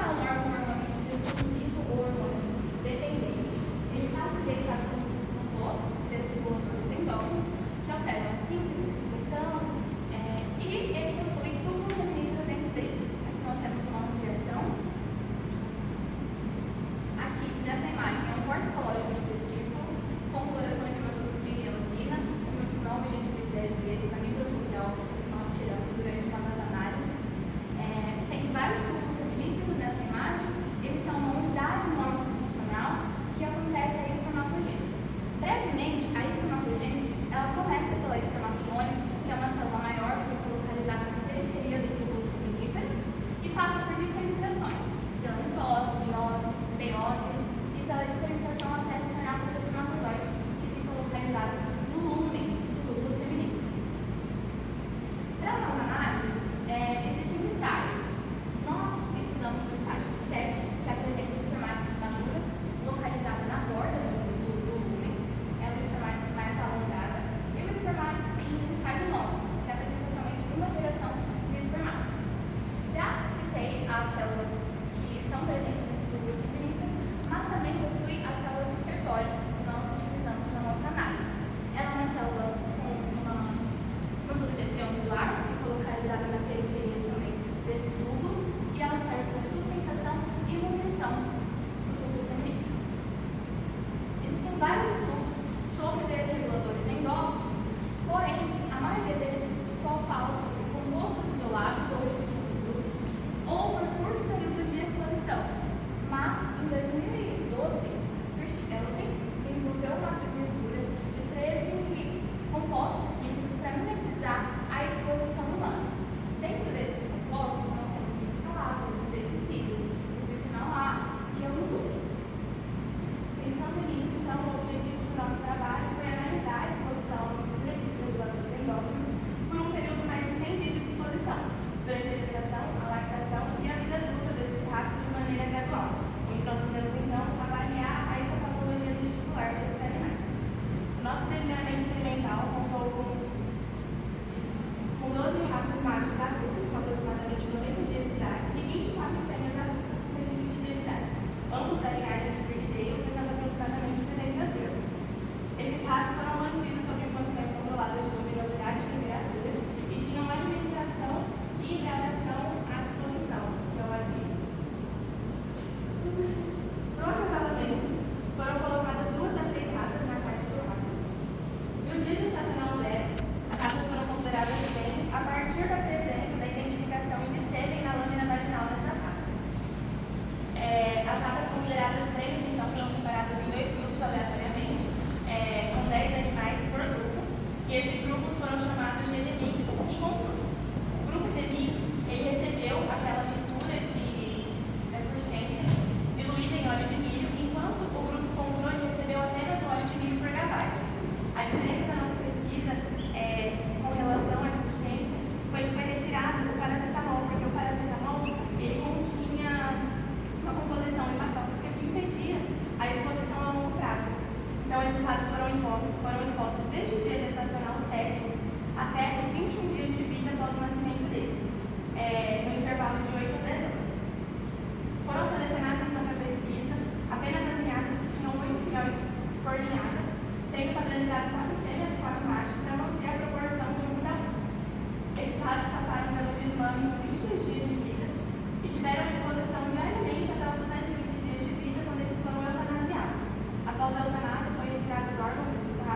já um órgão hormônio exclusivo ou hormônio dependente, ele está sujeito a ações compostos desreguladores endócrinos que alteram a síntese, secreção, e ele possui túbulos seminíferos dentro dele. Aqui nós temos uma ampliação. Aqui nessa imagem é um corte histológico de testículo com coloração de hematocina e eosina, uma objetivo de 10 vezes na microscopia óptica que nós tiramos durante uma das análises. Tem vários túbulos seminíferos nessa imagem, eles são uma unidade morfofuncional que acontece a espermatogênese. Brevemente, a espermatogênese ela começa pela espermatogônia, que é uma célula maior, fica localizada na periferia do túbulo seminífero e passa por diferenciações, pela mitose, meiose, meiose e pela diferenciação até se tornar por espermatozoide, que fica localizado no lúmen do túbulo seminífero. Para as análises, existem estágios. Nós estudamos o estágio 7, que apresenta espermátides maduras, localizada na borda do lúmen, é uma espermátides mais alongada, e o estágio 9, que apresenta somente uma geração de espermátides. Já citei as células que estão presentes nesse túbulo seminífero, mas também possui as células de Sertoli, que nós utilizamos na nossa análise. Ela é uma célula com uma morfologia triangular, fica localizada na periferia também desse túbulo, e ela serve para sustentação e nutrição do túbulo seminífero. Existem vários estudos sobre desreguladores endócrinos, porém, a maioria deles só fala sobre compostos isolados ou de pequenos grupos, ou por curtos períodos de exposição. Mas, em 2012, Elsing desenvolveu uma mistura de 13 compostos químicos para mimetizar a exposição humana. Dentro desses compostos, nós temos os fitalatos, os pesticidas, o bifenol A e alguns outros. Pensando nisso, então, o objetivo do nosso trabalho foi analisar a exposição a uma mistura de desreguladores endócrinos por um período mais estendido de exposição, durante a gestação, a lactação e a vida adulta desses ratos de maneira gradual, onde nós podemos, então, avaliar a histopatologia testicular desses animais. O nosso delineamento experimental contou com 12 ratos machos adultos com aproximadamente 90 dias de idade e 24 fêmeas adultas com 120 dias de idade, ambos da linhagem de Springdale, pesando aproximadamente 300 gramas. Esses ratos foram mantidos sob condições controladas de luminosidade e temperatura e tinham alimentação e hidratação à disposição, que é o ADI. Para o acasalamento, foram colocadas 2 a 3 ratas na caixa do rato. No dia gestacional 0, as ratas foram consideradas fêmeas a partir da presença da identificação de sêmen na lâmina vaginal dessas ratas. As ratas consideradas fêmeas, então, foram separadas em 2 grupos aleatoriamente, com 10 animais por grupo, e esses grupos foram chamados de DMX e controle. O grupo DMX, ele recebeu aquela mistura de deficiência diluída em óleo de milho, enquanto o grupo controle recebeu apenas o óleo de milho por gavagem. A diferença da nossa pesquisa com relação à deficiência foi que foi retirado o paracetamol, porque o paracetamol ele continha uma composição hematóxica que impedia a exposição a longo prazo. Então, esses ratos foram expostos desde o dia gestacional 7 até os 21 dias de vida após o nascimento deles, no intervalo de 8 a 10 anos. Foram selecionadas, então, para pesquisa apenas as ninhadas que tinham 8 filhotes por ninhada, sendo padronizados 4 fêmeas e 4 machos para manter a proporção de 1 para 1. Esses ratos passaram pelo desmame de 22 dias de vida e tiveram exposição diariamente até os 220 dias de vida, quando eles foram eutanasiados. Após a eutanásia, foi retirado os órgãos desses ratos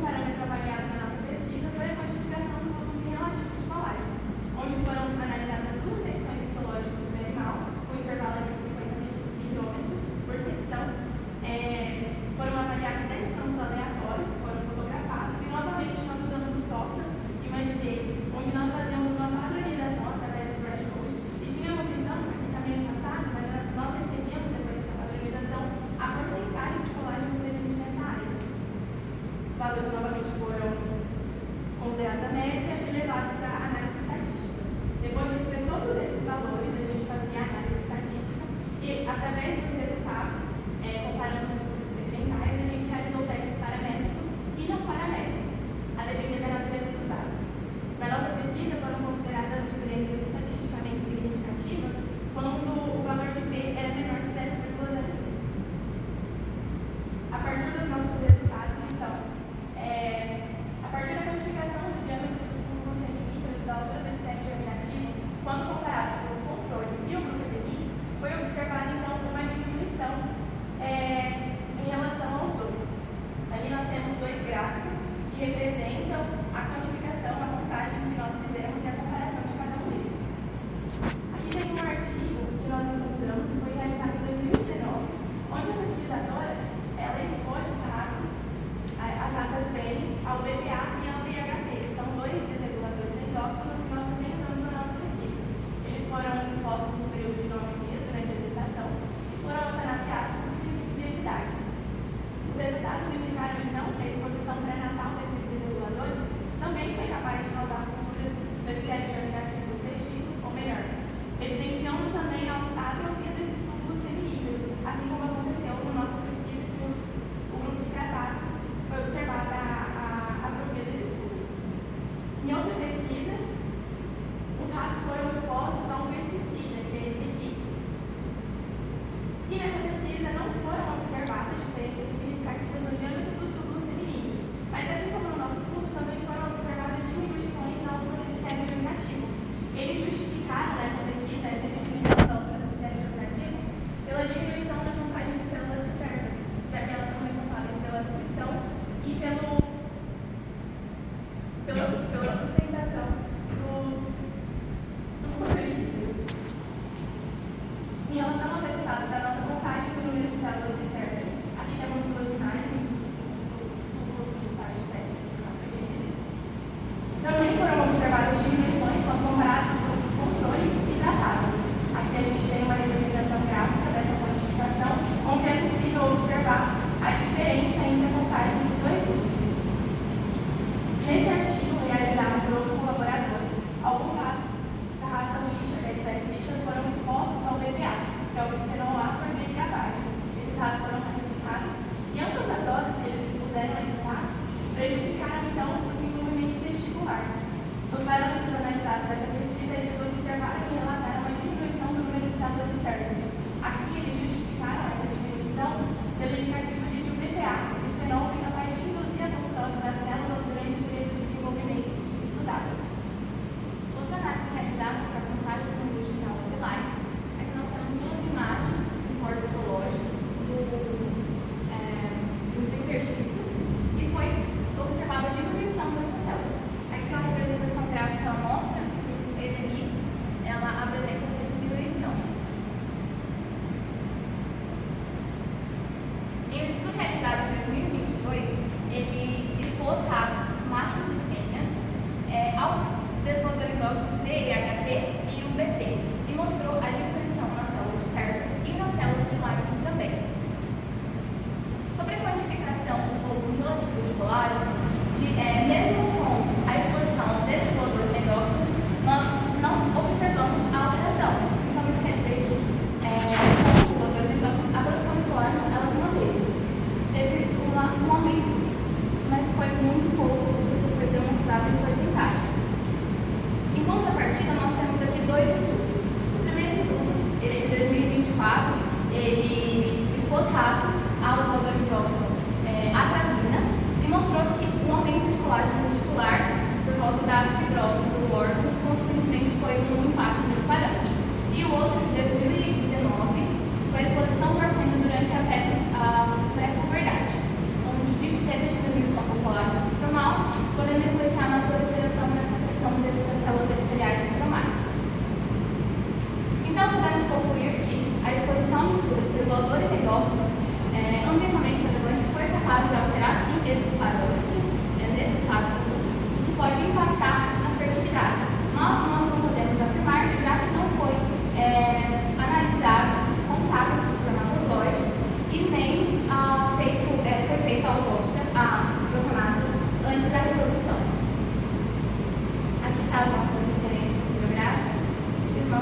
parâmetro avaliado na nossa pesquisa foi a quantificação do volume relativo de colagem, onde foram analisadas duas secções histológicas do animal, com intervalo de 50 micrômetros por secção. Foram avaliados 10 campos aleatórios que foram fotografados e, novamente, nós usamos o software Imageday, onde nós fazemos uma padronização através do threshold. E tínhamos, então, aqui também no passado, mas nós recebíamos, depois dessa padronização, a porcentagem de colagem presente nessa área. Os valores, novamente,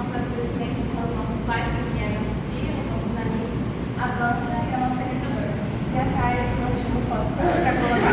nossos agradecimentos são os nossos pais que vieram assistir, os nossos amigos, a banda e a nossa orientadora. E a Caia, que não tínhamos foto para colocar.